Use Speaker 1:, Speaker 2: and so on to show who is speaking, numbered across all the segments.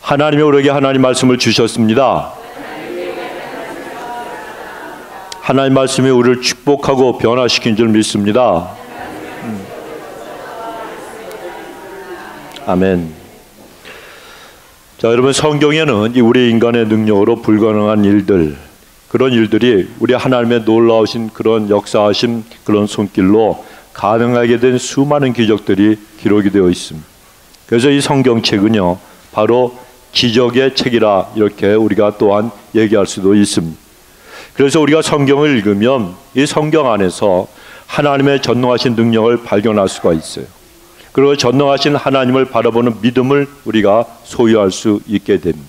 Speaker 1: 하나님이 우리에게 하나님 말씀을 주셨습니다. 하나님 말씀이 우리를 축복하고 변화시킨 줄 믿습니다. 아멘. 자, 여러분, 성경에는 우리 인간의 능력으로 불가능한 일들, 그런 일들이 우리 하나님의 놀라우신 그런 역사하심, 그런 손길로 가능하게 된 수많은 기적들이 기록이 되어 있습니다. 그래서 이 성경책은요, 바로 기적의 책이라 이렇게 우리가 또한 얘기할 수도 있습니다. 그래서 우리가 성경을 읽으면 이 성경 안에서 하나님의 전능하신 능력을 발견할 수가 있어요. 그리고 전능하신 하나님을 바라보는 믿음을 우리가 소유할 수 있게 됩니다.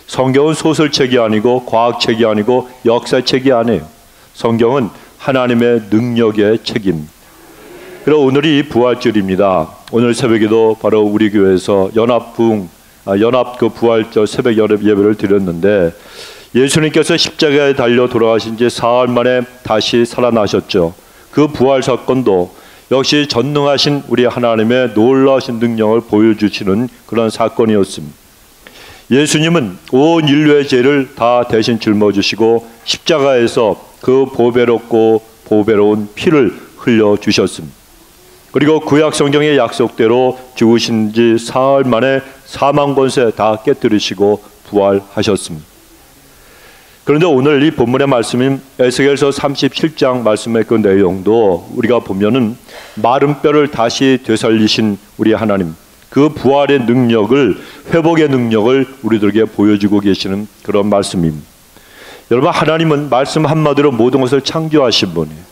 Speaker 1: 성경은 소설책이 아니고 과학책이 아니고 역사책이 아니에요. 성경은 하나님의 능력의 책입니다. 그리고 오늘이 부활절입니다. 오늘 새벽에도 바로 우리 교회에서 연합 그 부활절 새벽 예배를 드렸는데, 예수님께서 십자가에 달려 돌아가신 지 사흘 만에 다시 살아나셨죠. 그 부활 사건도 역시 전능하신 우리 하나님의 놀라우신 능력을 보여주시는 그런 사건이었습니다. 예수님은 온 인류의 죄를 다 대신 짊어지시고 십자가에서 그 보배롭고 보배로운 피를 흘려주셨습니다. 그리고 구약 성경의 약속대로 죽으신 지 사흘 만에 사망 권세 다 깨뜨리시고 부활하셨습니다. 그런데 오늘 이 본문의 말씀인 에스겔서 37장 말씀의 그 내용도 우리가 보면은 마른 뼈를 다시 되살리신 우리 하나님, 그 부활의 능력을, 회복의 능력을 우리들에게 보여주고 계시는 그런 말씀입니다. 여러분, 하나님은 말씀 한마디로 모든 것을 창조하신 분이에요.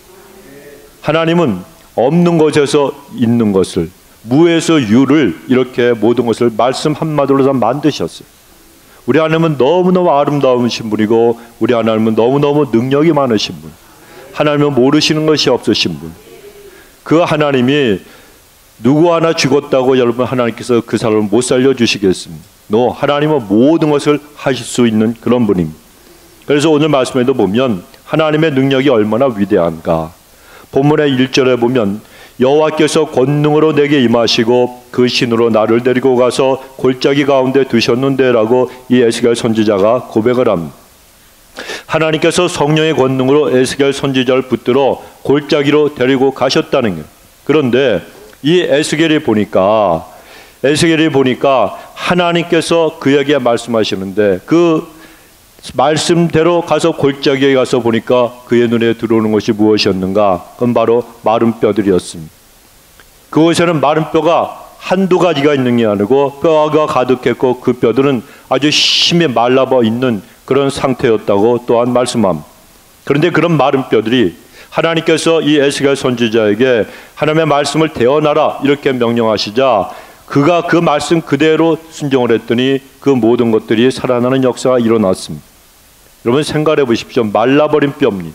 Speaker 1: 하나님은 없는 것에서 있는 것을, 무에서 유를, 이렇게 모든 것을 말씀 한마디로 다 만드셨어요. 우리 하나님은 너무너무 아름다우신 분이고, 우리 하나님은 너무너무 능력이 많으신 분, 하나님은 모르시는 것이 없으신 분. 그 하나님이 누구 하나 죽었다고 여러분 하나님께서 그 사람을 못 살려주시겠습니까? 하나님은 모든 것을 하실 수 있는 그런 분입니다. 그래서 오늘 말씀에도 보면 하나님의 능력이 얼마나 위대한가. 본문의 1절에 보면 여호와께서 권능으로 내게 임하시고 그 신으로 나를 데리고 가서 골짜기 가운데 두셨는데 라고 이 에스겔 선지자가 고백을 합니다. 하나님께서 성령의 권능으로 에스겔 선지자를 붙들어 골짜기로 데리고 가셨다는 거예요. 그런데 이 에스겔이 보니까 하나님께서 그에게 말씀하시는데 그 말씀대로 가서 골짜기에 가서 보니까 그의 눈에 들어오는 것이 무엇이었는가? 그건 바로 마른 뼈들이었습니다. 그곳에는 마른 뼈가 한두 가지가 있는 게 아니고 뼈가 가득했고 그 뼈들은 아주 심히 말라버 있는 그런 상태였다고 또한 말씀합니다. 그런데 그런 마른 뼈들이 하나님께서 이 에스겔 선지자에게 하나님의 말씀을 대언하라 이렇게 명령하시자 그가 그 말씀 그대로 순종을 했더니 그 모든 것들이 살아나는 역사가 일어났습니다. 여러분 생각해 보십시오. 말라버린 뼈입니다.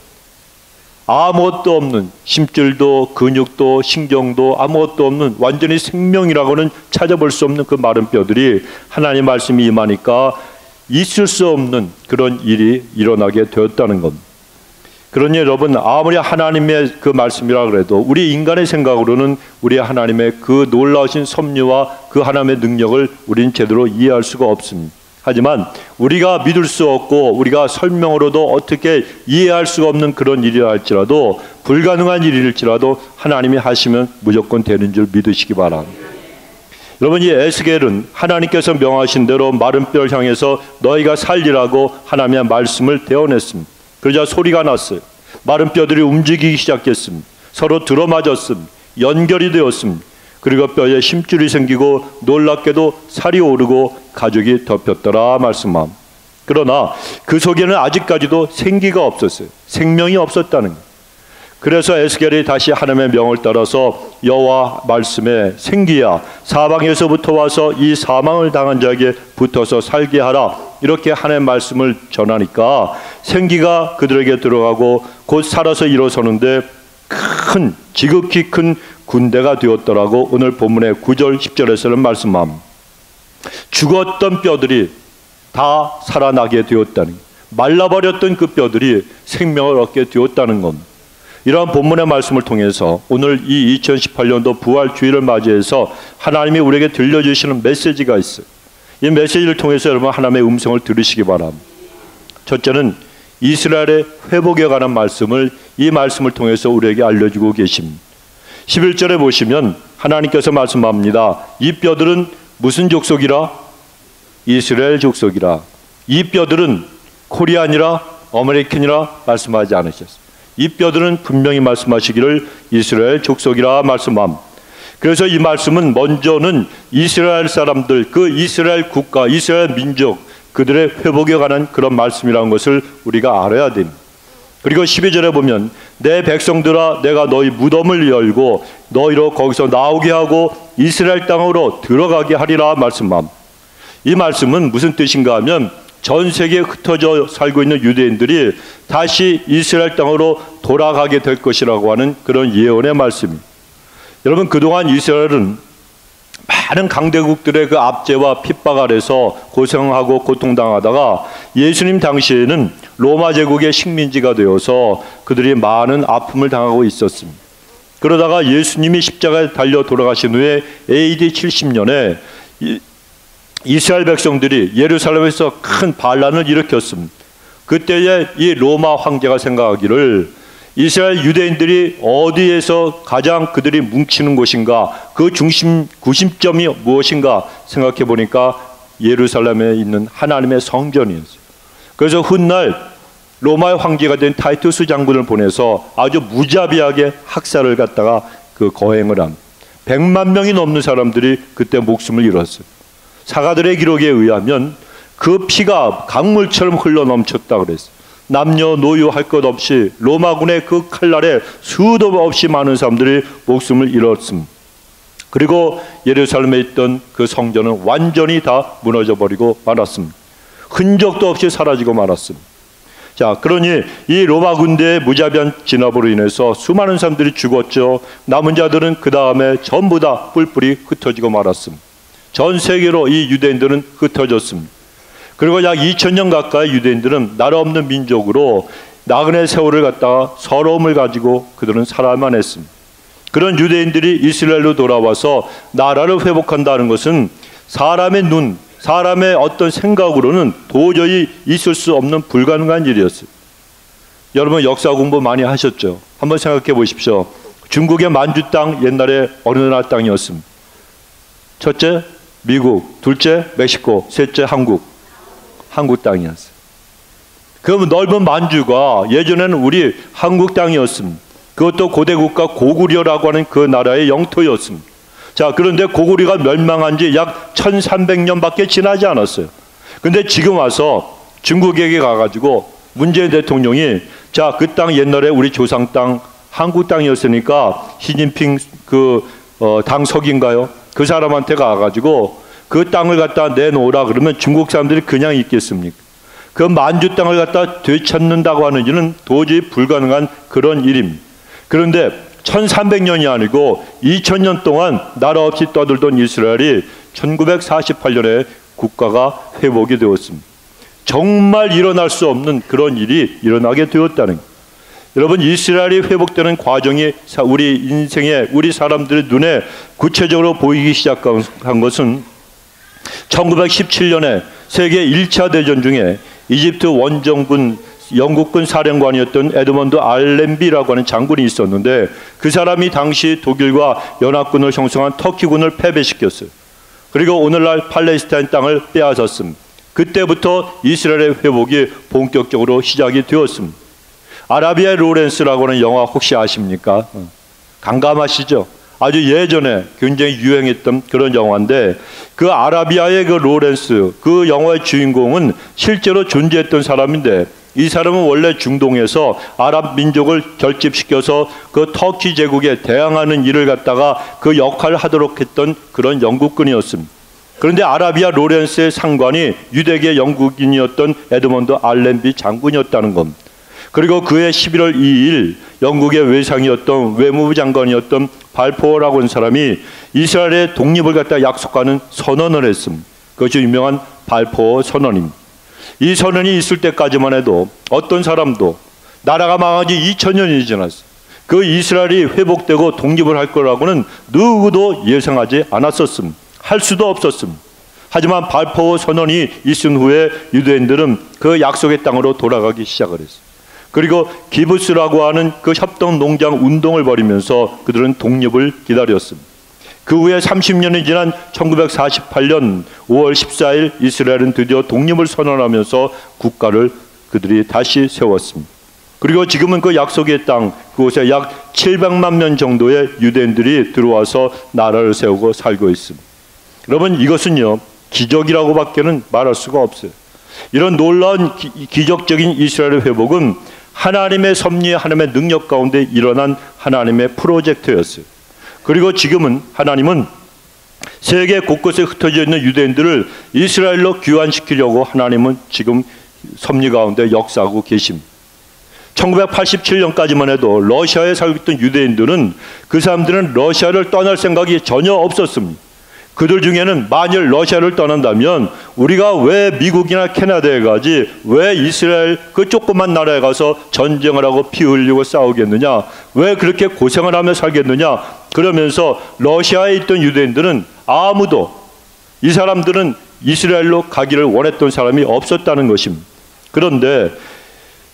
Speaker 1: 아무것도 없는, 심줄도 근육도 신경도 아무것도 없는, 완전히 생명이라고는 찾아볼 수 없는 그 마른 뼈들이 하나님 말씀이 임하니까 있을 수 없는 그런 일이 일어나게 되었다는 겁니다. 그러니 여러분, 아무리 하나님의 그 말씀이라 그래도 우리 인간의 생각으로는 우리 하나님의 그 놀라우신 섭리와 그 하나님의 능력을 우리는 제대로 이해할 수가 없습니다. 하지만 우리가 믿을 수 없고 우리가 설명으로도 어떻게 이해할 수가 없는 그런 일이라 할지라도, 불가능한 일일지라도 하나님이 하시면 무조건 되는 줄 믿으시기 바랍니다. 여러분, 이 에스겔은 하나님께서 명하신 대로 마른 뼈를 향해서 너희가 살리라고 하나님의 말씀을 대언했습니다. 그러자 소리가 났어요. 마른 뼈들이 움직이기 시작했습니다. 서로 들어맞았습니다. 연결이 되었습니다. 그리고 뼈에 힘줄이 생기고 놀랍게도 살이 오르고 가죽이 덮였더라 말씀함. 그러나 그 속에는 아직까지도 생기가 없었어요. 생명이 없었다는 거예요. 그래서 에스겔이 다시 하나님의 명을 따라서 여호와 말씀에 생기야 사방에서부터 와서 이 사망을 당한 자에게 붙어서 살게 하라 이렇게 하나님의 말씀을 전하니까 생기가 그들에게 들어가고 곧 살아서 일어서는데 지극히 큰 군대가 되었더라고 오늘 본문의 9절 10절에서는 말씀합니다. 죽었던 뼈들이 다 살아나게 되었다는, 말라버렸던 그 뼈들이 생명을 얻게 되었다는 겁니다. 이러한 본문의 말씀을 통해서 오늘 이 2018년도 부활주의를 맞이해서 하나님이 우리에게 들려주시는 메시지가 있어요. 이 메시지를 통해서 여러분 하나님의 음성을 들으시기 바랍니다. 첫째는 이스라엘의 회복에 관한 말씀을 이 말씀을 통해서 우리에게 알려주고 계십니다. 11절에 보시면 하나님께서 말씀합니다. 이 뼈들은 무슨 족속이라? 이스라엘 족속이라. 이 뼈들은 코리안이라 아메리칸이라 말씀하지 않으셨습니다. 이 뼈들은 분명히 말씀하시기를 이스라엘 족속이라 말씀함. 그래서 이 말씀은 먼저는 이스라엘 사람들, 그 이스라엘 국가, 이스라엘 민족, 그들의 회복에 관한 그런 말씀이라는 것을 우리가 알아야 됩니다. 그리고 12절에 보면 내 백성들아 내가 너희 무덤을 열고 너희로 거기서 나오게 하고 이스라엘 땅으로 들어가게 하리라 말씀함. 이 말씀은 무슨 뜻인가 하면 전 세계에 흩어져 살고 있는 유대인들이 다시 이스라엘 땅으로 돌아가게 될 것이라고 하는 그런 예언의 말씀입니다. 여러분, 그동안 이스라엘은 많은 강대국들의 그 압제와 핍박 아래서 고생하고 고통당하다가 예수님 당시에는 로마 제국의 식민지가 되어서 그들이 많은 아픔을 당하고 있었습니다. 그러다가 예수님이 십자가에 달려 돌아가신 후에 AD 70년에 이스라엘 백성들이 예루살렘에서 큰 반란을 일으켰습니다. 그때에 이 로마 황제가 생각하기를 이스라엘 유대인들이 어디에서 가장 그들이 뭉치는 곳인가, 그 구심점이 무엇인가 생각해 보니까 예루살렘에 있는 하나님의 성전이었어요. 그래서 훗날 로마의 황제가 된 타이투스 장군을 보내서 아주 무자비하게 학살을 갖다가 그 거행을 한 100만 명이 넘는 사람들이 그때 목숨을 잃었어요. 사가들의 기록에 의하면 그 피가 강물처럼 흘러넘쳤다 그랬어요. 남녀노유 할 것 없이 로마군의 그 칼날에 수도 없이 많은 사람들이 목숨을 잃었습니다. 그리고 예루살렘에 있던 그 성전은 완전히 다 무너져 버리고 말았습니다. 흔적도 없이 사라지고 말았습니다. 자, 그러니 이 로마 군대의 무자비한 진압으로 인해서 수많은 사람들이 죽었죠. 남은 자들은 그 다음에 전부 다 뿔뿔이 흩어지고 말았습니다. 전 세계로 이 유대인들은 흩어졌습니다. 그리고 약 2000년 가까이 유대인들은 나라 없는 민족으로 나그네 세월을 갖다가 서러움을 가지고 그들은 살아야만 했습니다. 그런 유대인들이 이스라엘로 돌아와서 나라를 회복한다는 것은 사람의 눈, 사람의 어떤 생각으로는 도저히 있을 수 없는 불가능한 일이었어요. 여러분 역사 공부 많이 하셨죠? 한번 생각해 보십시오. 중국의 만주 땅 옛날에 어느 나라 땅이었습니다. 첫째 미국, 둘째 멕시코, 셋째 한국 땅이었어요. 그 넓은 만주가 예전에는 우리 한국 땅이었습니다. 그것도 고대 국가 고구려라고 하는 그 나라의 영토였습니다. 자, 그런데 고구려가 멸망한 지 약 1300년밖에 지나지 않았어요. 근데 지금 와서 중국에게 가가지고 문재인 대통령이 자, 그 땅 옛날에 우리 조상 땅 한국 땅이었으니까 시진핑 당석인가요? 그 사람한테 가가지고 그 땅을 갖다 내놓으라 그러면 중국 사람들이 그냥 있겠습니까? 그 만주 땅을 갖다 되찾는다고 하는 일은 도저히 불가능한 그런 일입니다. 그런데 1300년이 아니고 2000년 동안 나라 없이 떠들던 이스라엘이 1948년에 국가가 회복이 되었습니다. 정말 일어날 수 없는 그런 일이 일어나게 되었다는 거예요. 여러분, 이스라엘이 회복되는 과정이 우리 인생에 우리 사람들의 눈에 구체적으로 보이기 시작한 것은 1917년에 세계 1차 대전 중에 이집트 원정군 영국군 사령관이었던 에드먼드 알렌비라고 하는 장군이 있었는데 그 사람이 당시 독일과 연합군을 형성한 터키군을 패배시켰어요. 그리고 오늘날 팔레스타인 땅을 빼앗았습니다. 그때부터 이스라엘의 회복이 본격적으로 시작이 되었습니다. 아라비아의 로렌스라고 하는 영화 혹시 아십니까? 강감하시죠? 아주 예전에 굉장히 유행했던 그런 영화인데 그 아라비아의 그 로렌스, 그 영화의 주인공은 실제로 존재했던 사람인데 이 사람은 원래 중동에서 아랍 민족을 결집시켜서 그 터키 제국에 대항하는 일을 갖다가 그 역할을 하도록 했던 그런 영국군이었습니다. 그런데 아라비아 로렌스의 상관이 유대계 영국인이었던 에드먼드 알렌비 장군이었다는 겁니다. 그리고 그해 11월 2일 영국의 외상이었던 외무부 장관이었던 발포어라고 하는 사람이 이스라엘의 독립을 갖다 약속하는 선언을 했습니다. 그것이 유명한 발포어 선언입니다. 이 선언이 있을 때까지만 해도 어떤 사람도 나라가 망한 지 2000년이 지났어요. 그 이스라엘이 회복되고 독립을 할 거라고는 누구도 예상하지 않았었습니다. 할 수도 없었습니다. 하지만 발포 선언이 있은 후에 유대인들은 그 약속의 땅으로 돌아가기 시작을 했어요. 그리고 기부스라고 하는 그 협동 농장 운동을 벌이면서 그들은 독립을 기다렸습니다. 그 후에 30년이 지난 1948년 5월 14일 이스라엘은 드디어 독립을 선언하면서 국가를 그들이 다시 세웠습니다. 그리고 지금은 그 약속의 땅 그곳에 약 700만 명 정도의 유대인들이 들어와서 나라를 세우고 살고 있습니다. 여러분, 이것은요 기적이라고 밖에는 말할 수가 없어요. 이런 놀라운 기적적인 이스라엘의 회복은 하나님의 섭리, 하나님의 능력 가운데 일어난 하나님의 프로젝트였어요. 그리고 지금은 하나님은 세계 곳곳에 흩어져 있는 유대인들을 이스라엘로 귀환시키려고 하나님은 지금 섭리 가운데 역사하고 계십니다. 1987년까지만 해도 러시아에 살고 있던 유대인들은 그 사람들은 러시아를 떠날 생각이 전혀 없었습니다. 그들 중에는 만일 러시아를 떠난다면 우리가 왜 미국이나 캐나다에 가지 왜 이스라엘 그 조그만 나라에 가서 전쟁을 하고 피 흘리고 싸우겠느냐, 왜 그렇게 고생을 하며 살겠느냐, 그러면서 러시아에 있던 유대인들은 아무도 이 사람들은 이스라엘로 가기를 원했던 사람이 없었다는 것입니다. 그런데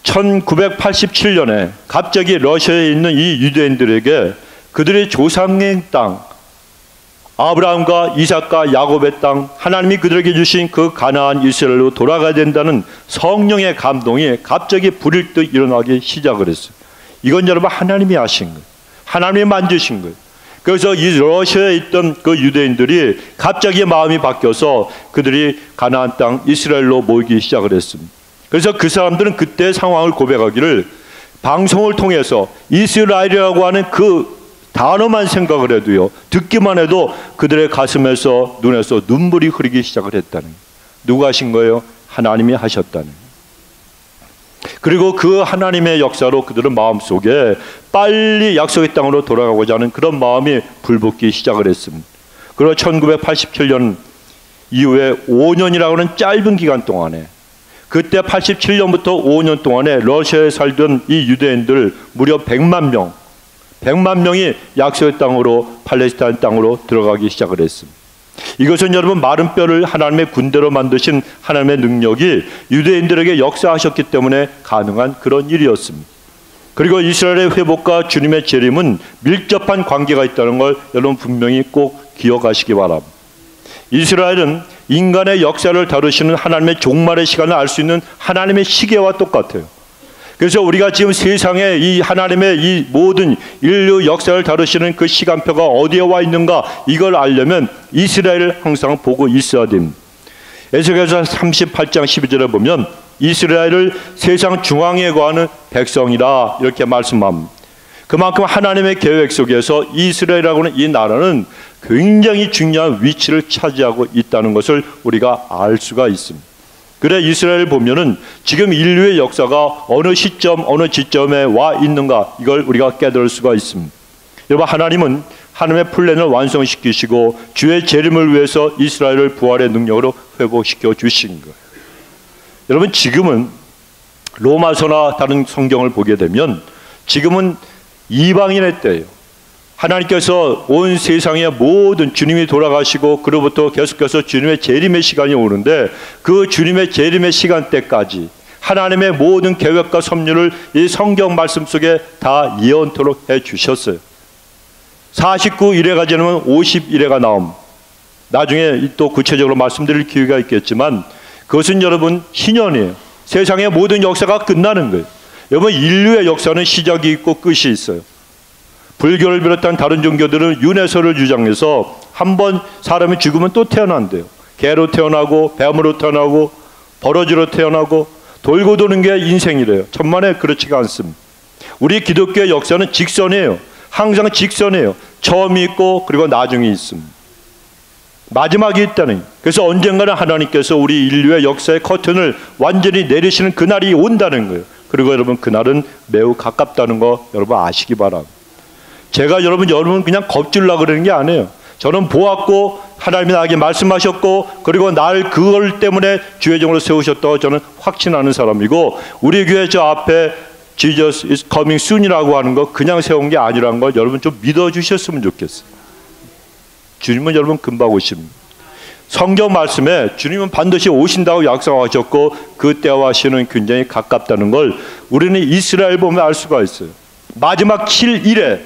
Speaker 1: 1987년에 갑자기 러시아에 있는 이 유대인들에게 그들의 조상의 땅, 아브라함과 이삭과 야곱의 땅, 하나님이 그들에게 주신 그 가나안 이스라엘로 돌아가야 된다는 성령의 감동이 갑자기 불일 듯 일어나기 시작을 했어요. 이건 여러분 하나님이 하신 거예요. 하나님이 만드신 거예요. 그래서 이 러시아에 있던 그 유대인들이 갑자기 마음이 바뀌어서 그들이 가나안 땅 이스라엘로 모이기 시작을 했습니다. 그래서 그 사람들은 그때 상황을 고백하기를 방송을 통해서 이스라엘이라고 하는 그 단어만 생각을 해도요, 듣기만 해도 그들의 가슴에서 눈에서 눈물이 흐르기 시작을 했다는 거예요. 누가 하신 거예요? 하나님이 하셨다는 거예요. 그리고 그 하나님의 역사로 그들은 마음속에 빨리 약속의 땅으로 돌아가고자 하는 그런 마음이 불붙기 시작을 했습니다. 그리고 1987년 이후에 5년이라고 하는 짧은 기간 동안에, 그때 87년부터 5년 동안에 러시아에 살던 이 유대인들 무려 100만 명이 약속의 땅으로, 팔레스타인 땅으로 들어가기 시작을 했습니다. 이것은 여러분 마른 뼈를 하나님의 군대로 만드신 하나님의 능력이 유대인들에게 역사하셨기 때문에 가능한 그런 일이었습니다. 그리고 이스라엘의 회복과 주님의 재림은 밀접한 관계가 있다는 걸 여러분 분명히 꼭 기억하시기 바랍니다. 이스라엘은 인간의 역사를 다루시는 하나님의 종말의 시간을 알 수 있는 하나님의 시계와 똑같아요. 그래서 우리가 지금 세상에 이 하나님의 이 모든 인류 역사를 다루시는 그 시간표가 어디에 와 있는가, 이걸 알려면 이스라엘을 항상 보고 있어야 됩니다. 에스겔서 38장 12절에 보면 이스라엘을 세상 중앙에 거하는 백성이라 이렇게 말씀합니다. 그만큼 하나님의 계획 속에서 이스라엘이라고 하는 이 나라는 굉장히 중요한 위치를 차지하고 있다는 것을 우리가 알 수가 있습니다. 그래 이스라엘 보면은 지금 인류의 역사가 어느 시점 어느 지점에 와 있는가, 이걸 우리가 깨달을 수가 있습니다. 여러분, 하나님은 하나님의 플랜을 완성시키시고 주의 재림을 위해서 이스라엘을 부활의 능력으로 회복시켜 주신 거예요. 여러분, 지금은 로마서나 다른 성경을 보게 되면 지금은 이방인의 때예요. 하나님께서 온 세상의 모든, 주님이 돌아가시고 그로부터 계속해서 주님의 재림의 시간이 오는데 그 주님의 재림의 시간대까지 하나님의 모든 계획과 섭리를 이 성경 말씀 속에 다 예언토록 해주셨어요. 49일에가 지나면 50일에가 나옴. 나중에 또 구체적으로 말씀드릴 기회가 있겠지만 그것은 여러분 희년이에요. 세상의 모든 역사가 끝나는 거예요. 여러분, 인류의 역사는 시작이 있고 끝이 있어요. 불교를 비롯한 다른 종교들은 윤회설을 주장해서 한번 사람이 죽으면 또 태어난대요. 개로 태어나고 뱀으로 태어나고 버러지로 태어나고 돌고 도는 게 인생이래요. 천만에 그렇지가 않습니다. 우리 기독교의 역사는 직선이에요. 항상 직선이에요. 처음이 있고 그리고 나중이 있습니다. 마지막이 있다는. 그래서 언젠가는 하나님께서 우리 인류의 역사의 커튼을 완전히 내리시는 그날이 온다는 거예요. 그리고 여러분, 그날은 매우 가깝다는 거 여러분 아시기 바랍니다. 제가 여러분 그냥 겁주려고 그러는 게 아니에요. 저는 보았고 하나님이 나에게 말씀하셨고 그리고 날 그걸 때문에 주의 종으로 세우셨다고 저는 확신하는 사람이고, 우리 교회 저 앞에 Jesus is coming soon이라고 하는 거 그냥 세운 게 아니라는 걸 여러분 좀 믿어주셨으면 좋겠어요. 주님은 여러분 금방 오십니다. 성경 말씀에 주님은 반드시 오신다고 약속하셨고 그 때와 시는 굉장히 가깝다는 걸 우리는 이스라엘 보면 알 수가 있어요. 마지막 7일에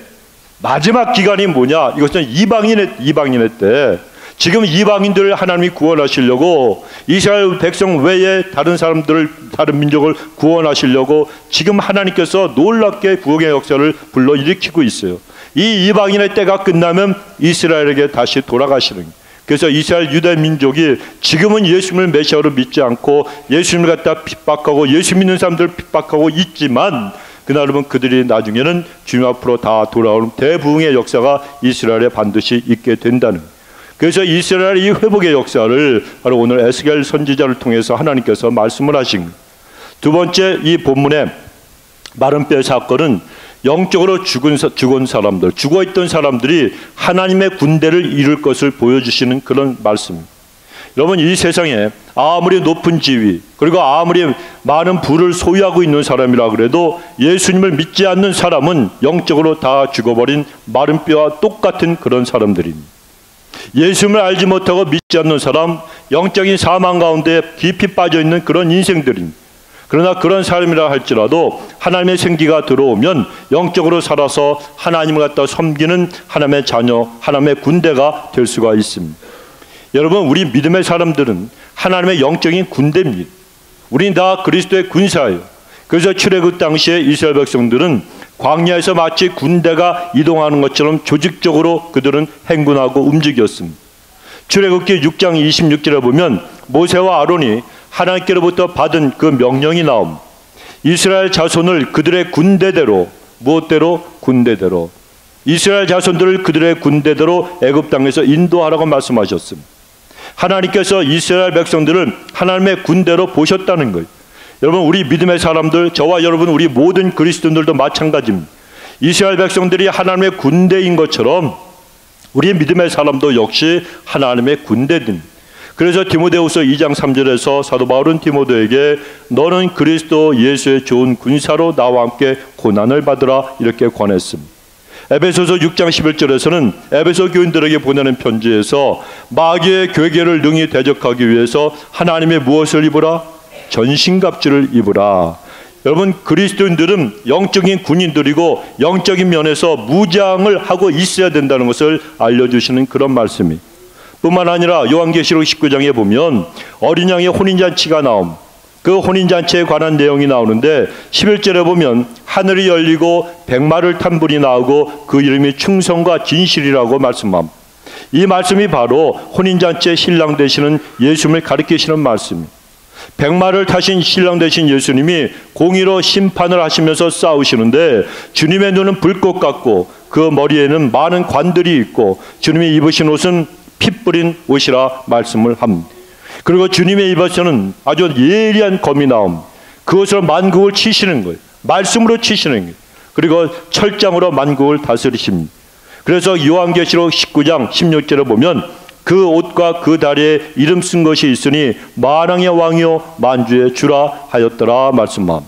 Speaker 1: 마지막 기간이 뭐냐? 이것은 이방인의 때. 지금 이방인들을 하나님이 구원하시려고 이스라엘 백성 외에 다른 사람들을, 다른 민족을 구원하시려고 지금 하나님께서 놀랍게 구원의 역사를 불러일으키고 있어요. 이 이방인의 때가 끝나면 이스라엘에게 다시 돌아가시는 거예요. 그래서 이스라엘 유대 민족이 지금은 예수님을 메시아로 믿지 않고 예수님을 갖다 핍박하고 예수 믿는 사람들을 핍박하고 있지만 그날은 그들이 나중에는 주님 앞으로 다 돌아오는 대부흥의 역사가 이스라엘에 반드시 있게 된다는 거예요. 그래서 이스라엘의 이 회복의 역사를 바로 오늘 에스겔 선지자를 통해서 하나님께서 말씀을 하신 거예요. 두 번째, 이 본문의 마른 뼈 사건은 영적으로 죽은 사람들, 죽어있던 사람들이 하나님의 군대를 이룰 것을 보여주시는 그런 말씀입니다. 여러분, 이 세상에 아무리 높은 지위 그리고 아무리 많은 부를 소유하고 있는 사람이라 그래도 예수님을 믿지 않는 사람은 영적으로 다 죽어버린 마른 뼈와 똑같은 그런 사람들입니다. 예수님을 알지 못하고 믿지 않는 사람, 영적인 사망 가운데 깊이 빠져있는 그런 인생들입니다. 그러나 그런 사람이라 할지라도 하나님의 생기가 들어오면 영적으로 살아서 하나님을 갖다 섬기는 하나님의 자녀, 하나님의 군대가 될 수가 있습니다. 여러분, 우리 믿음의 사람들은 하나님의 영적인 군대입니다. 우린 다 그리스도의 군사예요. 그래서 출애굽 당시에 이스라엘 백성들은 광야에서 마치 군대가 이동하는 것처럼 조직적으로 그들은 행군하고 움직였습니다. 출애굽기 6장 26절에 보면 모세와 아론이 하나님께로부터 받은 그 명령이 나옵니다. 이스라엘 자손을 그들의 군대대로, 무엇대로? 군대대로. 이스라엘 자손들을 그들의 군대대로 애굽 땅에서 인도하라고 말씀하셨습니다. 하나님께서 이스라엘 백성들을 하나님의 군대로 보셨다는 거예요. 여러분, 우리 믿음의 사람들, 저와 여러분, 우리 모든 그리스도인들도 마찬가지입니다. 이스라엘 백성들이 하나님의 군대인 것처럼 우리 믿음의 사람도 역시 하나님의 군대입니다. 그래서 디모데후서 2장 3절에서 사도 바울은 디모데에게 너는 그리스도 예수의 좋은 군사로 나와 함께 고난을 받으라 이렇게 권했습니다. 에베소서 6장 11절에서는 에베소 교인들에게 보내는 편지에서 마귀의 괴계를 능히 대적하기 위해서 하나님의 무엇을 입으라? 전신갑주를 입으라. 여러분, 그리스도인들은 영적인 군인들이고 영적인 면에서 무장을 하고 있어야 된다는 것을 알려주시는 그런 말씀이 뿐만 아니라 요한계시록 19장에 보면 어린 양의 혼인잔치가 나옴. 그 혼인잔치에 관한 내용이 나오는데 11절에 보면 하늘이 열리고 백마를 탄 불이 나오고 그 이름이 충성과 진실이라고 말씀함. 이 말씀이 바로 혼인잔치의 신랑 되시는 예수님을 가리키시는 말씀입니다. 백마를 타신 신랑 되신 예수님이 공의로 심판을 하시면서 싸우시는데 주님의 눈은 불꽃 같고 그 머리에는 많은 관들이 있고 주님이 입으신 옷은 피 뿌린 옷이라 말씀을 합니다. 그리고 주님의 입에서는 아주 예리한 검이 나옴. 그것으로 만국을 치시는 거예요. 말씀으로 치시는 거예요. 그리고 철장으로 만국을 다스리십니다. 그래서 요한계시록 19장 16절에 보면 그 옷과 그 다리에 이름 쓴 것이 있으니 만왕의 왕이요 만주의 주라 하였더라 말씀함.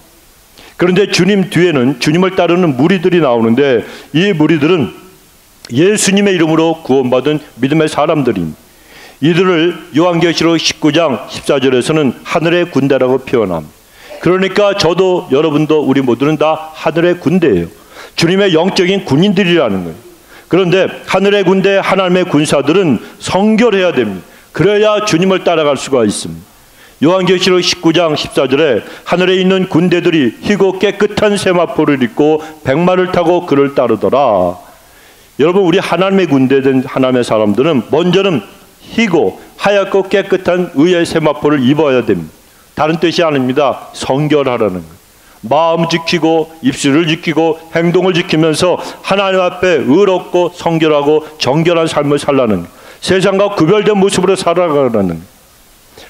Speaker 1: 그런데 주님 뒤에는 주님을 따르는 무리들이 나오는데 이 무리들은 예수님의 이름으로 구원받은 믿음의 사람들입니다. 이들을 요한계시록 19장 14절에서는 하늘의 군대라고 표현합니다. 그러니까 저도 여러분도 우리 모두는 다 하늘의 군대예요. 주님의 영적인 군인들이라는 거예요. 그런데 하늘의 군대, 하나님의 군사들은 성결해야 됩니다. 그래야 주님을 따라갈 수가 있습니다. 요한계시록 19장 14절에 하늘에 있는 군대들이 희고 깨끗한 세마포를 입고 백마를 타고 그를 따르더라. 여러분, 우리 하나님의 군대된 하나님의 사람들은 먼저는 희고 하얗고 깨끗한 의의 세마포를 입어야 됩니다. 다른 뜻이 아닙니다. 성결하라는 거예요. 마음 지키고 입술을 지키고 행동을 지키면서 하나님 앞에 의롭고 성결하고 정결한 삶을 살라는 거예요. 세상과 구별된 모습으로 살아가라는 거예요.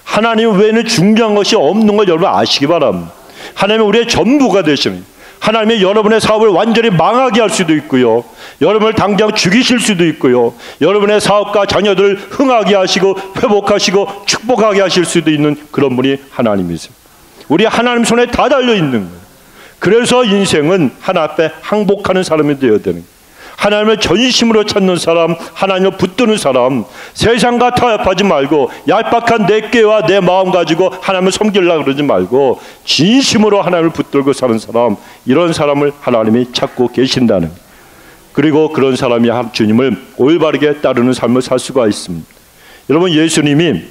Speaker 1: 하나님 외에는 중요한 것이 없는 걸 여러분 아시기 바랍니다. 하나님은 우리의 전부가 되시는 거예요. 하나님이 여러분의 사업을 완전히 망하게 할 수도 있고요. 여러분을 당장 죽이실 수도 있고요. 여러분의 사업과 자녀들을 흥하게 하시고 회복하시고 축복하게 하실 수도 있는 그런 분이 하나님이세요. 우리 하나님 손에 다 달려있는 거예요. 그래서 인생은 하나 앞에 항복하는 사람이 되어야 되는 거예요. 하나님을 전심으로 찾는 사람, 하나님을 붙드는 사람, 세상과 타협하지 말고 얄팍한 내 꾀와 내 마음 가지고 하나님을 섬기려고 그러지 말고 진심으로 하나님을 붙들고 사는 사람, 이런 사람을 하나님이 찾고 계신다는, 그리고 그런 사람이 주님을 올바르게 따르는 삶을 살 수가 있습니다. 여러분, 예수님이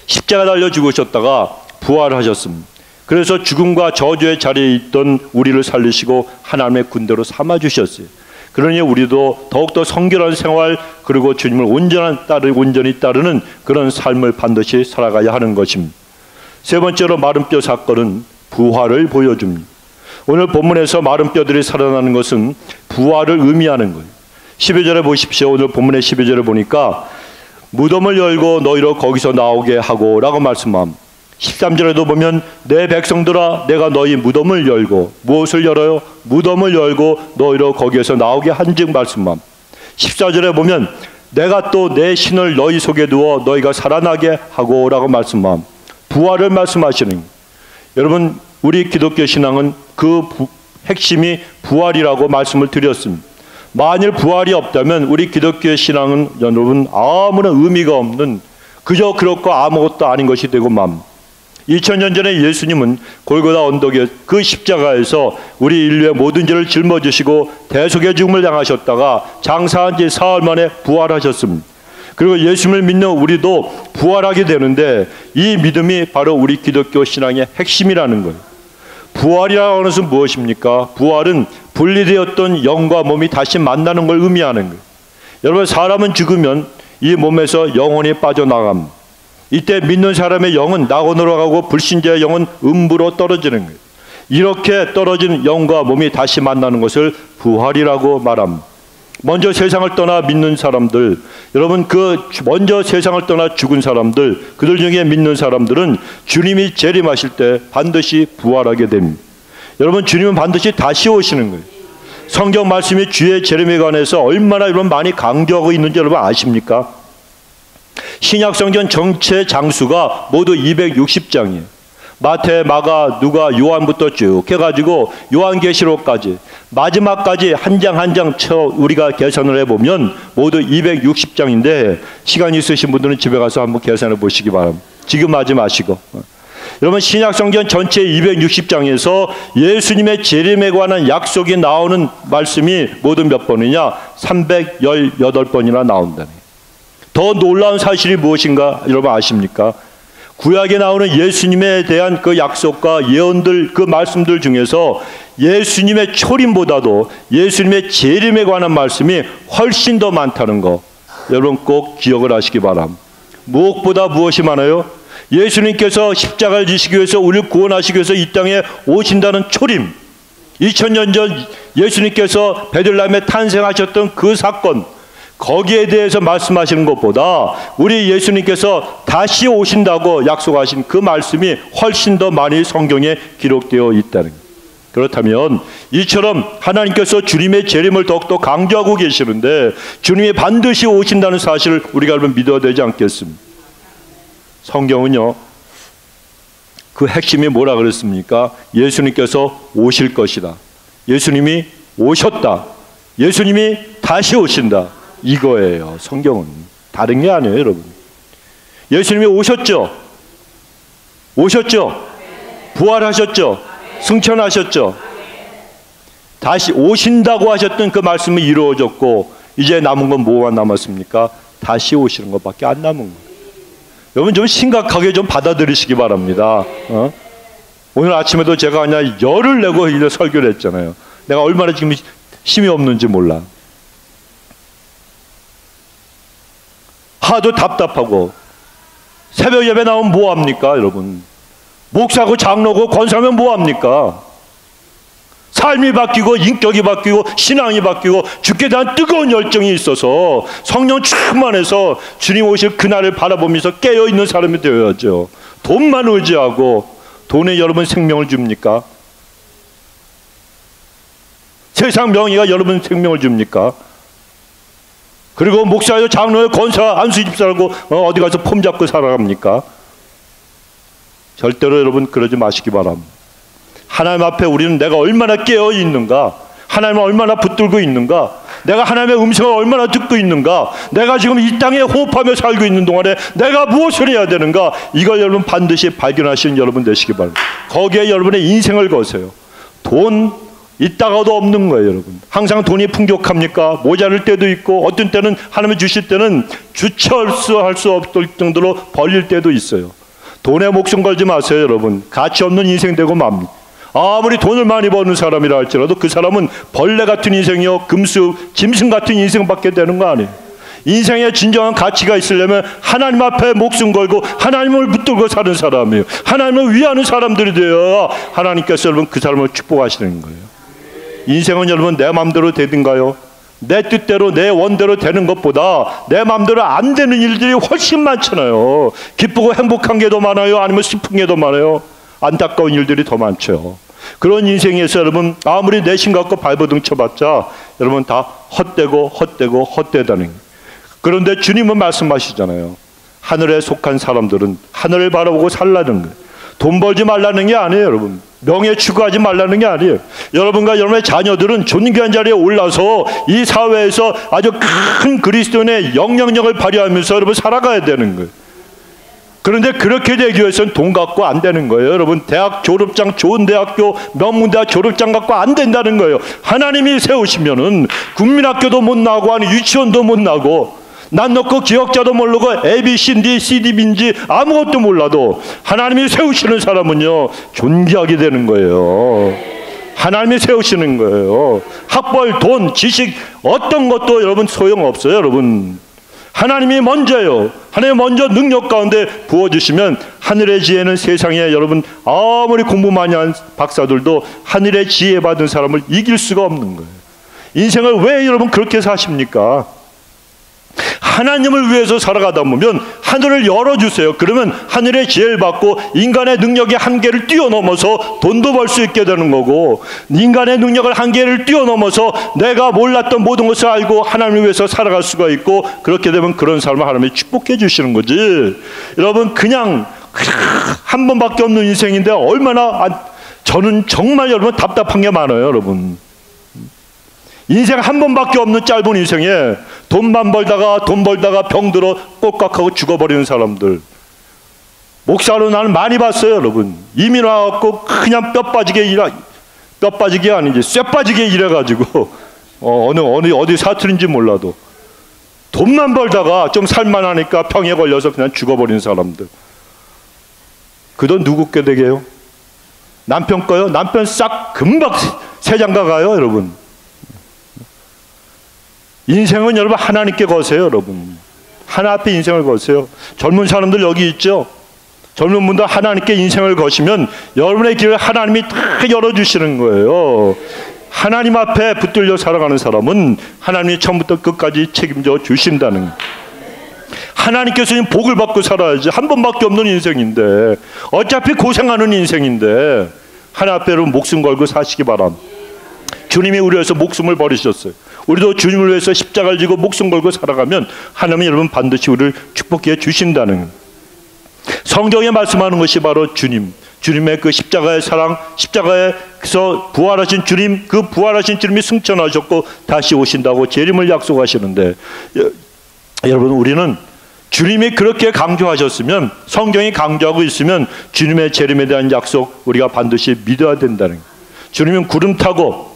Speaker 1: 십자가 달려 죽으셨다가 부활하셨습니다. 그래서 죽음과 저주의 자리에 있던 우리를 살리시고 하나님의 군대로 삼아주셨어요. 그러니 우리도 더욱더 성결한 생활, 그리고 주님을 온전히 따르는 그런 삶을 반드시 살아가야 하는 것입니다. 세 번째로 마른 뼈 사건은 부활을 보여줍니다. 오늘 본문에서 마른 뼈들이 살아나는 것은 부활을 의미하는 거예요. 12절에 보십시오. 오늘 본문의 12절에 보니까 무덤을 열고 너희로 거기서 나오게 하고 라고 말씀함. 13절에도 보면 내 백성들아 내가 너희 무덤을 열고, 무엇을 열어요? 무덤을 열고 너희로 거기에서 나오게 한즉 말씀함. 14절에 보면 내가 또 내 신을 너희 속에 두어 너희가 살아나게 하고 라고 말씀함. 부활을 말씀하시는, 여러분 우리 기독교 신앙은 그 핵심이 부활이라고 말씀을 드렸습니다. 만일 부활이 없다면 우리 기독교의 신앙은 여러분 아무런 의미가 없는, 그저 그렇고 아무것도 아닌 것이 되고 맘. 2000년 전에 예수님은 골고다 언덕의 그 십자가에서 우리 인류의 모든 죄를 짊어지시고 대속의 죽음을 당하셨다가 장사한 지 사흘 만에 부활하셨습니다. 그리고 예수님을 믿는 우리도 부활하게 되는데, 이 믿음이 바로 우리 기독교 신앙의 핵심이라는 거예요. 부활이라고 하는 것은 무엇입니까? 부활은 분리되었던 영과 몸이 다시 만나는 걸 의미하는 거예요. 여러분, 사람은 죽으면 이 몸에서 영혼이 빠져나갑니다. 이때 믿는 사람의 영은 낙원으로 가고 불신자의 영은 음부로 떨어지는 거예요. 이렇게 떨어진 영과 몸이 다시 만나는 것을 부활이라고 말합니다. 먼저 세상을 떠나 믿는 사람들, 여러분 먼저 세상을 떠나 죽은 사람들, 그들 중에 믿는 사람들은 주님이 재림하실 때 반드시 부활하게 됩니다. 여러분, 주님은 반드시 다시 오시는 거예요. 성경 말씀이 주의 재림에 관해서 얼마나 여러분 많이 강조하고 있는지 여러분 아십니까? 신약 성경 전체 장수가 모두 260장이에요. 마태, 마가, 누가, 요한부터 쭉 해가지고 요한계시록까지 마지막까지 한 장 한 장 우리가 계산을 해보면 모두 260장인데, 시간 있으신 분들은 집에 가서 한번 계산해 보시기 바랍니다. 지금 하지 마시고. 여러분, 신약성경 전체 260장에서 예수님의 재림에 관한 약속이 나오는 말씀이 모두 몇 번이냐? 318번이나 나온다네. 더 놀라운 사실이 무엇인가 여러분 아십니까? 구약에 나오는 예수님에 대한 그 약속과 예언들, 그 말씀들 중에서 예수님의 초림보다도 예수님의 재림에 관한 말씀이 훨씬 더 많다는 거 여러분 꼭 기억을 하시기 바랍니다. 무엇보다 무엇이 많아요? 예수님께서 십자가를 지시기 위해서 우리를 구원하시기 위해서 이 땅에 오신다는 초림, 2000년 전 예수님께서 베들레헴에 탄생하셨던 그 사건, 거기에 대해서 말씀하시는 것보다 우리 예수님께서 다시 오신다고 약속하신 그 말씀이 훨씬 더 많이 성경에 기록되어 있다는 거예요. 그렇다면 이처럼 하나님께서 주님의 재림을 더욱더 강조하고 계시는데, 주님이 반드시 오신다는 사실을 우리가 여러분 믿어야 되지 않겠습니까? 성경은요, 그 핵심이 뭐라 그랬습니까? 예수님께서 오실 것이다, 예수님이 오셨다, 예수님이 다시 오신다, 이거예요. 성경은 다른 게 아니에요. 여러분, 예수님이 오셨죠, 부활하셨죠, 승천하셨죠, 다시 오신다고 하셨던 그 말씀이 이루어졌고, 이제 남은 건 뭐가 남았습니까? 다시 오시는 것밖에 안 남은 거예요. 여러분 좀 심각하게 좀 받아들이시기 바랍니다. 오늘 아침에도 제가 그냥 열을 내고 설교를 했잖아요. 내가 얼마나 지금 힘이 없는지 몰라. 하도 답답하고, 새벽 예배 나오면 뭐합니까 여러분? 목사고 장로고 권사면 뭐합니까? 삶이 바뀌고 인격이 바뀌고 신앙이 바뀌고 주께 대한 뜨거운 열정이 있어서 성령 충만해서 주님 오실 그날을 바라보면서 깨어있는 사람이 되어야죠. 돈만 의지하고 돈에 여러분 생명을 줍니까? 세상 명예가 여러분 생명을 줍니까? 그리고 목사요, 장로요, 권사, 안수 집사라고 어디 가서 폼 잡고 살아갑니까? 절대로 여러분 그러지 마시기 바랍니다. 하나님 앞에 우리는 내가 얼마나 깨어 있는가, 하나님을 얼마나 붙들고 있는가, 내가 하나님의 음성을 얼마나 듣고 있는가, 내가 지금 이 땅에 호흡하며 살고 있는 동안에 내가 무엇을 해야 되는가, 이걸 여러분 반드시 발견하시는 여러분 되시기 바랍니다. 거기에 여러분의 인생을 거세요. 돈 있다가도 없는 거예요, 여러분. 항상 돈이 풍족합니까? 모자랄 때도 있고, 어떤 때는 하나님이 주실 때는 주체할 수 없을 정도로 벌릴 때도 있어요. 돈에 목숨 걸지 마세요, 여러분. 가치 없는 인생 되고 맙니다. 아무리 돈을 많이 버는 사람이라 할지라도 그 사람은 벌레 같은 인생이요, 금수, 짐승 같은 인생밖에 되는 거 아니에요. 인생에 진정한 가치가 있으려면 하나님 앞에 목숨 걸고 하나님을 붙들고 사는 사람이에요. 하나님을 위하는 사람들이 되어야 하나님께서 여러분 그 사람을 축복하시는 거예요. 인생은 여러분 내 마음대로 되든가요? 내 뜻대로 내 원대로 되는 것보다 내 마음대로 안 되는 일들이 훨씬 많잖아요. 기쁘고 행복한 게 더 많아요? 아니면 슬픈 게 더 많아요? 안타까운 일들이 더 많죠. 그런 인생에서 여러분 아무리 내심 갖고 발버둥 쳐봤자 여러분 다 헛되다는 거예요. 그런데 주님은 말씀하시잖아요. 하늘에 속한 사람들은 하늘을 바라보고 살라는 거예요. 돈 벌지 말라는 게 아니에요, 여러분. 명예 추구하지 말라는 게 아니에요. 여러분과 여러분의 자녀들은 존귀한 자리에 올라서 이 사회에서 아주 큰 그리스도인의 영향력을 발휘하면서 여러분 살아가야 되는 거예요. 그런데 그렇게 되기 위해서는 돈 갖고 안 되는 거예요. 여러분 대학 졸업장, 좋은 대학교 명문대학 졸업장 갖고 안 된다는 거예요. 하나님이 세우시면은 국민학교도 못 나고 아니 유치원도 못 나고 난 넣고 기억자도 모르고 ABC인지 CD인지 아무것도 몰라도 하나님이 세우시는 사람은요 존귀하게 되는 거예요. 하나님이 세우시는 거예요. 학벌, 돈, 지식 어떤 것도 여러분 소용없어요. 여러분 하나님이 먼저예요. 하나님 먼저 능력 가운데 부어주시면 하늘의 지혜는 세상에 여러분 아무리 공부 많이 한 박사들도 하늘의 지혜 받은 사람을 이길 수가 없는 거예요. 인생을 왜 여러분 그렇게 사십니까? 하나님을 위해서 살아가다 보면 하늘을 열어주세요. 그러면 하늘의 지혜를 받고 인간의 능력의 한계를 뛰어넘어서 돈도 벌 수 있게 되는 거고, 인간의 능력을 한계를 뛰어넘어서 내가 몰랐던 모든 것을 알고 하나님을 위해서 살아갈 수가 있고, 그렇게 되면 그런 사람을 하나님이 축복해 주시는 거지. 여러분 그냥 한 번밖에 없는 인생인데 얼마나 저는 정말 여러분 답답한 게 많아요. 여러분 인생 한 번밖에 없는 짧은 인생에 돈만 벌다가 병들어 꼴깍하고 죽어버리는 사람들 목사로 나는 많이 봤어요. 여러분 이민 와갖고 그냥 뼈 빠지게 아니지 쇠 빠지게 일해가지고 어디 사투리인지 몰라도 돈만 벌다가 좀 살만하니까 병에 걸려서 그냥 죽어버리는 사람들. 그 돈 누구 께 되게요? 남편 거요? 남편 싹 금방 세장가 가요. 여러분 인생은 여러분 하나님께 거세요. 여러분 하나 앞에 인생을 거세요. 젊은 사람들 여기 있죠. 젊은 분들 하나님께 인생을 거시면 여러분의 길을 하나님이 다 열어주시는 거예요. 하나님 앞에 붙들려 살아가는 사람은 하나님이 처음부터 끝까지 책임져 주신다는 거예요. 하나님께서 복을 받고 살아야지. 한 번밖에 없는 인생인데 어차피 고생하는 인생인데 하나님 앞에 목숨 걸고 사시기 바랍니다. 주님이 우리 위해서 목숨을 버리셨어요. 우리도 주님을 위해서 십자가를 지고 목숨 걸고 살아가면 하나님이 여러분 반드시 우리를 축복해 주신다는 성경에 말씀하는 것이 바로 주님의 그 십자가의 사랑, 십자가에서 부활하신 주님, 그 부활하신 주님이 승천하셨고 다시 오신다고 재림을 약속하시는데 여러분 우리는 주님이 그렇게 강조하셨으면 성경이 강조하고 있으면 주님의 재림에 대한 약속 우리가 반드시 믿어야 된다는 거예요. 주님은 구름 타고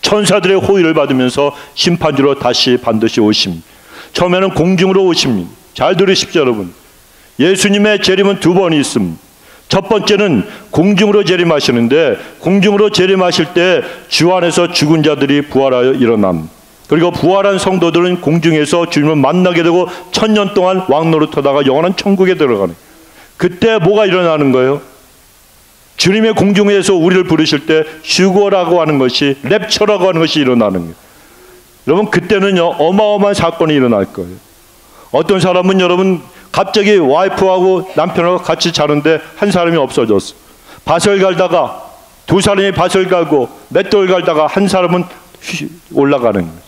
Speaker 1: 천사들의 호의를 받으면서 심판주로 다시 반드시 오심. 처음에는 공중으로 오심. 잘 들으십시오 여러분. 예수님의 재림은 두 번이 있음. 첫 번째는 공중으로 재림하시는데 공중으로 재림하실 때 주 안에서 죽은 자들이 부활하여 일어남. 그리고 부활한 성도들은 공중에서 주님을 만나게 되고 1000년 동안 왕노릇하다가 영원한 천국에 들어가는. 그때 뭐가 일어나는 거예요? 주님의 공중에서 우리를 부르실 때 휴거라고 하는 것이 랩처라고 하는 것이 일어나는 거예요. 여러분 그때는요 어마어마한 사건이 일어날 거예요. 어떤 사람은 여러분 갑자기 와이프하고 남편하고 같이 자는데 한 사람이 없어졌어. 밭을 갈다가 두 사람이 밭을 갈고 맷돌 갈다가 한 사람은 올라가는 거예요.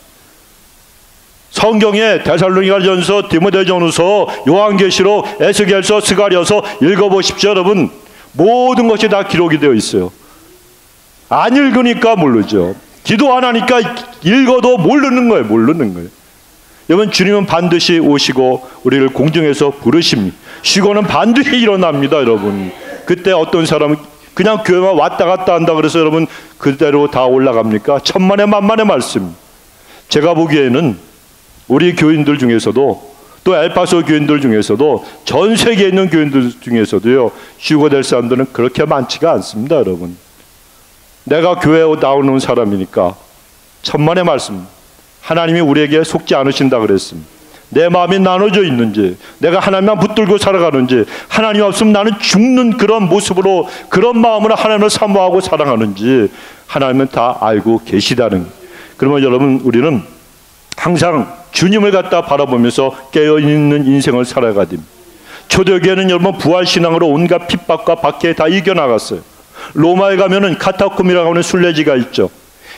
Speaker 1: 성경에 데살로니가전서, 디모데전서, 요한계시록, 에스겔서, 스가랴서 읽어보십시오. 여러분 모든 것이 다 기록이 되어 있어요. 안 읽으니까 모르죠. 기도 안 하니까 읽어도 모르는 거예요. 모르는 거예요. 여러분, 주님은 반드시 오시고 우리를 공중에서 부르십니다. 쉬고는 반드시 일어납니다. 여러분, 그때 어떤 사람은 그냥 교회만 왔다 갔다 한다 그래서 여러분 그대로 다 올라갑니까? 천만의 만만의 말씀. 제가 보기에는 우리 교인들 중에서도, 또 엘파소 교인들 중에서도, 전 세계에 있는 교인들 중에서도요, 휴거 될 사람들은 그렇게 많지가 않습니다. 여러분, 내가 교회에 나오는 사람이니까 천만의 말씀, 하나님이 우리에게 속지 않으신다 그랬습니다. 내 마음이 나눠져 있는지, 내가 하나님만 붙들고 살아가는지, 하나님 없으면 나는 죽는 그런 모습으로, 그런 마음으로 하나님을 사모하고 사랑하는지 하나님은 다 알고 계시다는 거예요. 그러면 여러분, 우리는 항상 주님을 갖다 바라보면서 깨어있는 인생을 살아가야 됩니다. 초대교회는 여러분 부활신앙으로 온갖 핍박과 박해 다 이겨나갔어요. 로마에 가면은 카타콤이라고 하는 순례지가 있죠.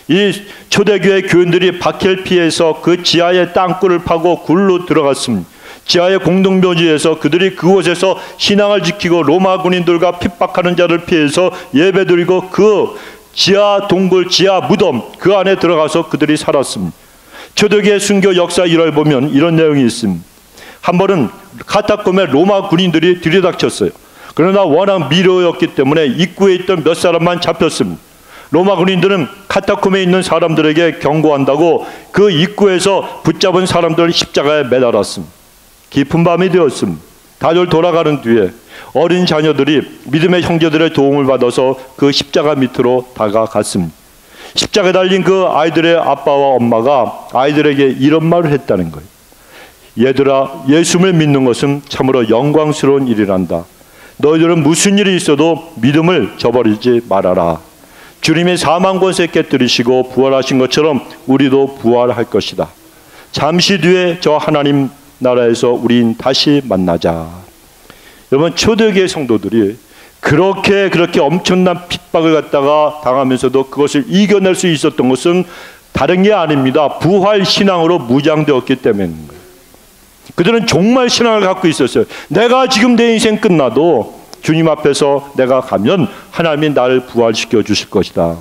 Speaker 1: 이 초대교회 교인들이 박해를 피해서 그 지하의 땅굴을 파고 굴로 들어갔습니다. 지하의 공동묘지에서 그들이 그곳에서 신앙을 지키고 로마 군인들과 핍박하는 자를 피해서 예배드리고 그 지하 동굴, 지하 무덤 그 안에 들어가서 그들이 살았습니다. 초대교회 순교 역사 일화를 보면 이런 내용이 있습니다. 한 번은 카타콤에 로마 군인들이 들이닥쳤어요. 그러나 워낙 미로였기 때문에 입구에 있던 몇 사람만 잡혔습니다. 로마 군인들은 카타콤에 있는 사람들에게 경고한다고 그 입구에서 붙잡은 사람들을 십자가에 매달았습니다. 깊은 밤이 되었습니다. 다들 돌아가는 뒤에 어린 자녀들이 믿음의 형제들의 도움을 받아서 그 십자가 밑으로 다가갔습니다. 십자가에 달린 그 아이들의 아빠와 엄마가 아이들에게 이런 말을 했다는 거예요. 얘들아, 예수를 믿는 것은 참으로 영광스러운 일이란다. 너희들은 무슨 일이 있어도 믿음을 저버리지 말아라. 주님이 사망 권세 깨뜨리시고 부활하신 것처럼 우리도 부활할 것이다. 잠시 뒤에 저 하나님 나라에서 우린 다시 만나자. 여러분, 초대교회 성도들이 그렇게 엄청난 핍박을 갖다가 당하면서도 그것을 이겨낼 수 있었던 것은 다른 게 아닙니다. 부활 신앙으로 무장되었기 때문인 거예요. 그들은 정말 신앙을 갖고 있었어요. 내가 지금 내 인생 끝나도 주님 앞에서 내가 가면 하나님이 나를 부활시켜 주실 것이다.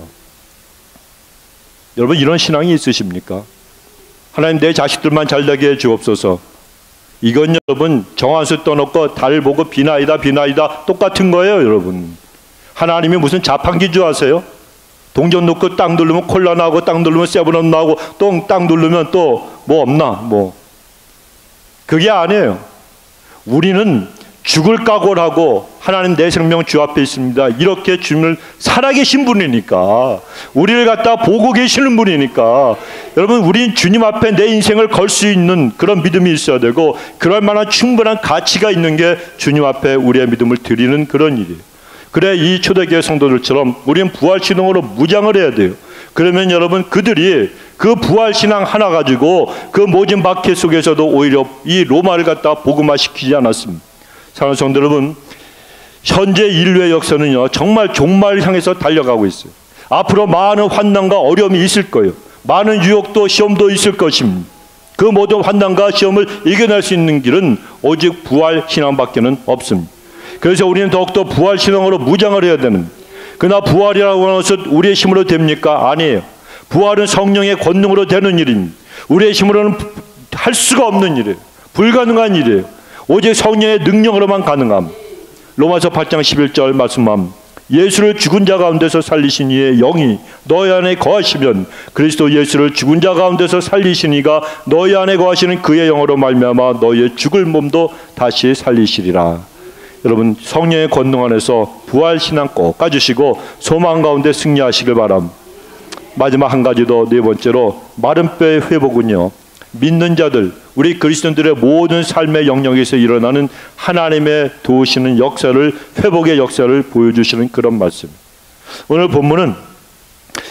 Speaker 1: 여러분, 이런 신앙이 있으십니까? 하나님, 내 자식들만 잘되게 해 주옵소서. 이건 여러분 정한수 떠놓고 달 보고 비나이다 똑같은 거예요. 여러분, 하나님이 무슨 자판기 줄 아세요? 동전 넣고 땅 누르면 콜라 나오고 땅 누르면 세븐업 나오고 또 땅 누르면 또 뭐 없나 뭐, 그게 아니에요. 우리는 죽을 각오를 하고 하나님 내 생명 주 앞에 있습니다, 이렇게 주님을 살아계신 분이니까, 우리를 갖다 보고 계시는 분이니까, 여러분, 우린 주님 앞에 내 인생을 걸 수 있는 그런 믿음이 있어야 되고, 그럴 만한 충분한 가치가 있는 게 주님 앞에 우리의 믿음을 드리는 그런 일이에요. 그래, 이 초대교회 성도들처럼 우리는 부활신앙으로 무장을 해야 돼요. 그러면 여러분, 그들이 그 부활신앙 하나 가지고 그 모진 박해 속에서도 오히려 이 로마를 갖다 복음화시키지 않았습니다. 사랑하는 성도 여러분, 현재 인류의 역사는요 정말 종말을 향해서 달려가고 있어요. 앞으로 많은 환난과 어려움이 있을 거예요. 많은 유혹도 시험도 있을 것입니다. 그 모든 환난과 시험을 이겨낼 수 있는 길은 오직 부활신앙밖에는 없습니다. 그래서 우리는 더욱더 부활신앙으로 무장을 해야 되는, 그러나 부활이라고 하는 것은 우리의 힘으로 됩니까? 아니에요. 부활은 성령의 권능으로 되는 일입니다. 우리의 힘으로는 할 수가 없는 일이에요. 불가능한 일이에요. 오직 성령의 능력으로만 가능함. 로마서 8장 11절 말씀함. 예수를 죽은 자 가운데서 살리신 이의 영이 너희 안에 거하시면 그리스도 예수를 죽은 자 가운데서 살리신 이가 너희 안에 거하시는 그의 영으로 말미암아 너희의 죽을 몸도 다시 살리시리라. 여러분, 성령의 권능 안에서 부활신앙 꼭 가지시고 소망 가운데 승리하시길 바람. 마지막 한 가지 더, 네 번째로 마른 뼈의 회복은요, 믿는 자들, 우리 그리스도인들의 모든 삶의 영역에서 일어나는 하나님의 도우시는 역사를, 회복의 역사를 보여주시는 그런 말씀. 오늘 본문은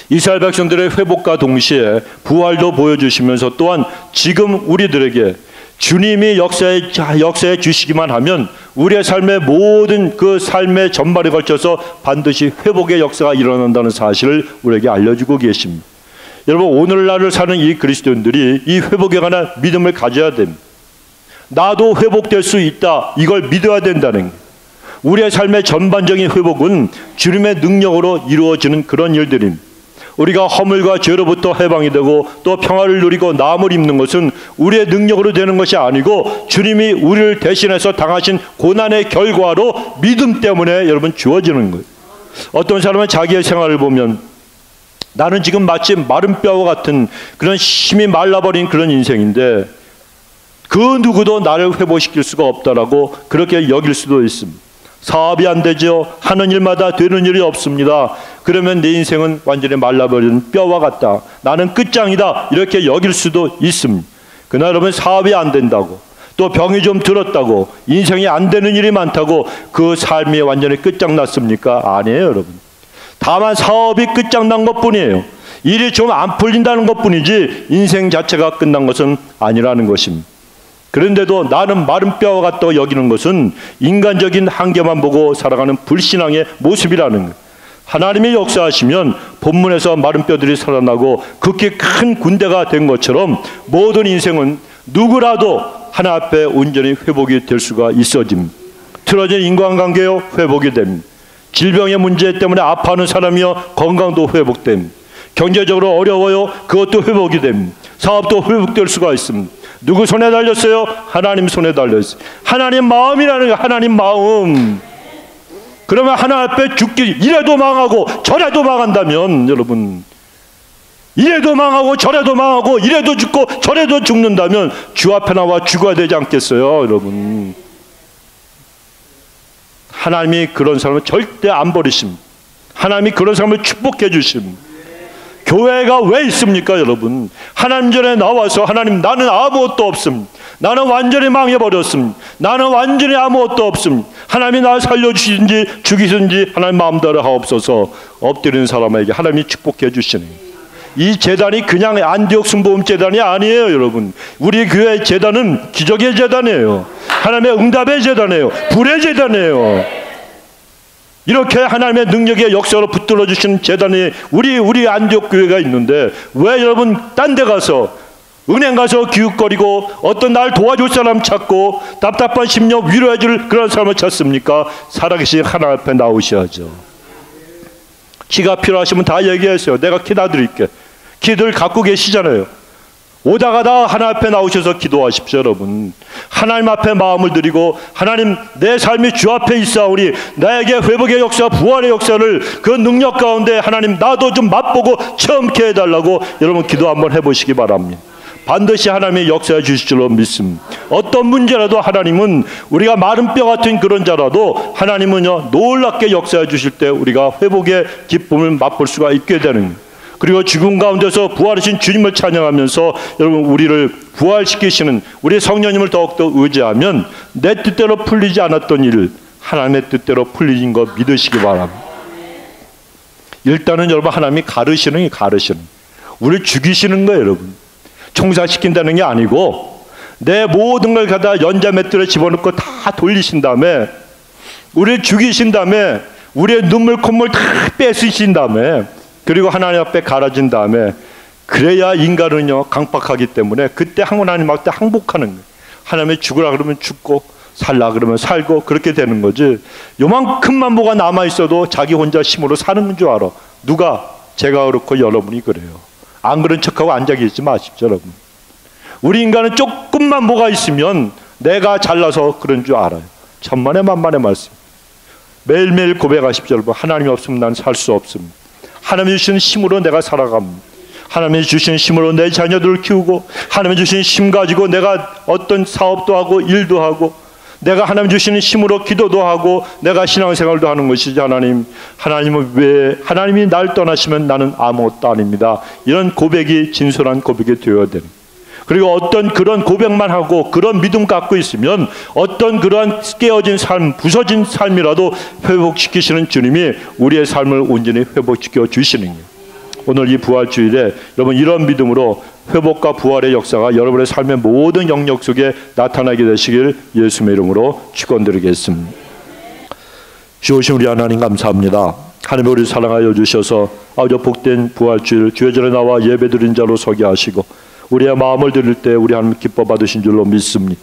Speaker 1: 이스라엘 백성들의 회복과 동시에 부활도 보여주시면서 또한 지금 우리들에게 주님이 역사해 주시기만 하면 우리의 삶의 모든 그 삶의 전반에 걸쳐서 반드시 회복의 역사가 일어난다는 사실을 우리에게 알려주고 계십니다. 여러분, 오늘날을 사는 이 그리스도인들이 이 회복에 관한 믿음을 가져야 됩니다. 나도 회복될 수 있다, 이걸 믿어야 된다는 거예요. 우리의 삶의 전반적인 회복은 주님의 능력으로 이루어지는 그런 일들입니다. 우리가 허물과 죄로부터 해방이 되고 또 평화를 누리고 나음을 입는 것은 우리의 능력으로 되는 것이 아니고 주님이 우리를 대신해서 당하신 고난의 결과로 믿음 때문에 여러분 주어지는 거예요. 어떤 사람은 자기의 생활을 보면 나는 지금 마치 마른 뼈와 같은 그런 힘이 말라버린 그런 인생인데 그 누구도 나를 회복시킬 수가 없다라고 그렇게 여길 수도 있습니다. 사업이 안 되죠. 하는 일마다 되는 일이 없습니다. 그러면 내 인생은 완전히 말라버린 뼈와 같다. 나는 끝장이다. 이렇게 여길 수도 있습니다. 그러나 여러분 사업이 안 된다고 또 병이 좀 들었다고 인생이 안 되는 일이 많다고 그 삶이 완전히 끝장났습니까? 아니에요, 여러분. 다만 사업이 끝장난 것뿐이에요. 일이 좀 안 풀린다는 것뿐이지 인생 자체가 끝난 것은 아니라는 것입니다. 그런데도 나는 마른 뼈와 같다고 여기는 것은 인간적인 한계만 보고 살아가는 불신앙의 모습이라는 거예요. 하나님이 역사하시면 본문에서 마른 뼈들이 살아나고 극히 큰 군대가 된 것처럼 모든 인생은 누구라도 하나 앞에 온전히 회복이 될 수가 있어집니다. 틀어진 인간관계요 회복이 됩니다. 질병의 문제 때문에 아파하는 사람이요 건강도 회복됩니다. 경제적으로 어려워요 그것도 회복이 됩니다. 사업도 회복될 수가 있습니다. 누구 손에 달렸어요? 하나님 손에 달렸어요. 하나님 마음이라는 게 하나님 마음. 그러면 하나 앞에 죽기 이래도 망하고 저래도 망한다면 여러분 이래도 망하고 저래도 망하고 이래도 죽고 저래도 죽는다면 주 앞에 나와 죽어야 되지 않겠어요? 여러분 하나님이 그런 사람을 절대 안 버리십니다. 하나님이 그런 사람을 축복해 주십니다. 교회가 왜 있습니까, 여러분? 하나님 전에 나와서 하나님 나는 아무것도 없습니다. 나는 완전히 망해버렸습니다. 나는 완전히 아무것도 없습니다. 하나님이 나를 살려주시든지 죽이든지 하나님 마음대로 하옵소서. 엎드리는 사람에게 하나님이 축복해 주시는 이 제단이 그냥 안디옥 순복음 제단이 아니에요, 여러분. 우리 교회 제단은 기적의 제단이에요. 하나님의 응답의 제단이에요. 불의 제단이에요. 이렇게 하나님의 능력의 역사로 붙들어 주신 재단이 우리 안디옥 교회가 있는데 왜 여러분 딴 데 가서 은행 가서 기웃거리고 어떤 날 도와줄 사람 찾고 답답한 심령 위로해 줄 그런 사람을 찾습니까? 살아계신 하나님 앞에 나오셔야죠. 키가 필요하시면 다 얘기하세요. 내가 키 놔드릴게. 키들 갖고 계시잖아요. 오다 가다 하나님 앞에 나오셔서 기도하십시오, 여러분. 하나님 앞에 마음을 드리고 하나님 내 삶이 주 앞에 있사오니 나에게 회복의 역사, 부활의 역사를 그 능력 가운데 하나님 나도 좀 맛보고 체험케 해달라고 여러분 기도 한번 해보시기 바랍니다. 반드시 하나님이 역사해 주실 줄로 믿습니다. 어떤 문제라도 하나님은 우리가 마른 뼈 같은 그런 자라도 하나님은요 놀랍게 역사해 주실 때 우리가 회복의 기쁨을 맛볼 수가 있게 되는 거예요. 그리고 죽음 가운데서 부활하신 주님을 찬양하면서 여러분 우리를 부활시키시는 우리 성령님을 더욱더 의지하면 내 뜻대로 풀리지 않았던 일 하나님의 뜻대로 풀리신 거 믿으시기 바랍니다. 일단은 여러분 하나님이 가르시는 우리를 죽이시는 거예요, 여러분. 총사시킨다는 게 아니고 내 모든 걸 갖다 연자맷돌에 집어넣고 다 돌리신 다음에 우리를 죽이신 다음에 우리의 눈물 콧물 다 뺏으신 다음에 그리고 하나님 앞에 갈아진 다음에 그래야 인간은요 강박하기 때문에 그때 하나님 앞에 항복하는 거예요. 하나님이 죽으라 그러면 죽고 살라 그러면 살고 그렇게 되는 거지. 요만큼만 뭐가 남아있어도 자기 혼자 힘으로 사는 줄 알아. 누가? 제가 그렇고 여러분이 그래요. 안 그런 척하고 앉아 계시지 마십시오, 여러분. 우리 인간은 조금만 뭐가 있으면 내가 잘나서 그런 줄 알아요. 천만의 만만의 말씀. 매일매일 고백하십시오, 여러분. 하나님이 없으면 난 살 수 없습니다. 하나님이 주신 힘으로 내가 살아갑니다. 하나님이 주신 힘으로 내 자녀들을 키우고 하나님이 주신 힘 가지고 내가 어떤 사업도 하고 일도 하고 내가 하나님 주시는 힘으로 기도도 하고 내가 신앙생활도 하는 것이지 하나님은 왜 하나님이 날 떠나시면 나는 아무것도 아닙니다. 이런 고백이 진솔한 고백이 되어야 되는. 그리고 어떤 그런 고백만 하고 그런 믿음 갖고 있으면 어떤 그러한 깨어진 삶, 부서진 삶이라도 회복시키시는 주님이 우리의 삶을 온전히 회복시켜 주시는 거예요. 오늘 이 부활주일에 여러분 이런 믿음으로 회복과 부활의 역사가 여러분의 삶의 모든 영역 속에 나타나게 되시길 예수님의 이름으로 축원드리겠습니다. 주오신 우리 하나님 감사합니다. 하나님 우리 사랑하여 주셔서 아주 복된 부활주일 주의 전에 나와 예배드린 자로 서게 하시고 우리의 마음을 드릴 때 우리 하나님 기뻐 받으신 줄로 믿습니다.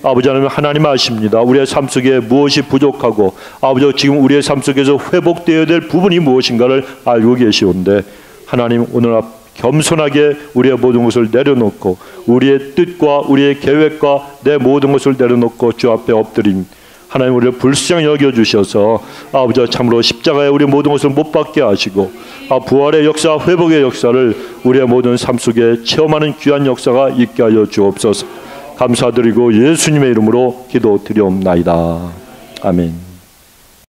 Speaker 1: 아버지 하나님 아십니다. 우리의 삶 속에 무엇이 부족하고 아버지 지금 우리의 삶 속에서 회복되어야 될 부분이 무엇인가를 알고 계시온데 하나님 오늘 겸손하게 우리의 모든 것을 내려놓고 우리의 뜻과 우리의 계획과 내 모든 것을 내려놓고 주 앞에 엎드림. 하나님 우리를 불쌍히 여겨주셔서 아버지 참으로 십자가에 우리 모든 것을 못 박게 하시고 부활의 역사, 회복의 역사를 우리의 모든 삶 속에 체험하는 귀한 역사가 있게 하여 주옵소서. 감사드리고 예수님의 이름으로 기도드리옵나이다. 아멘.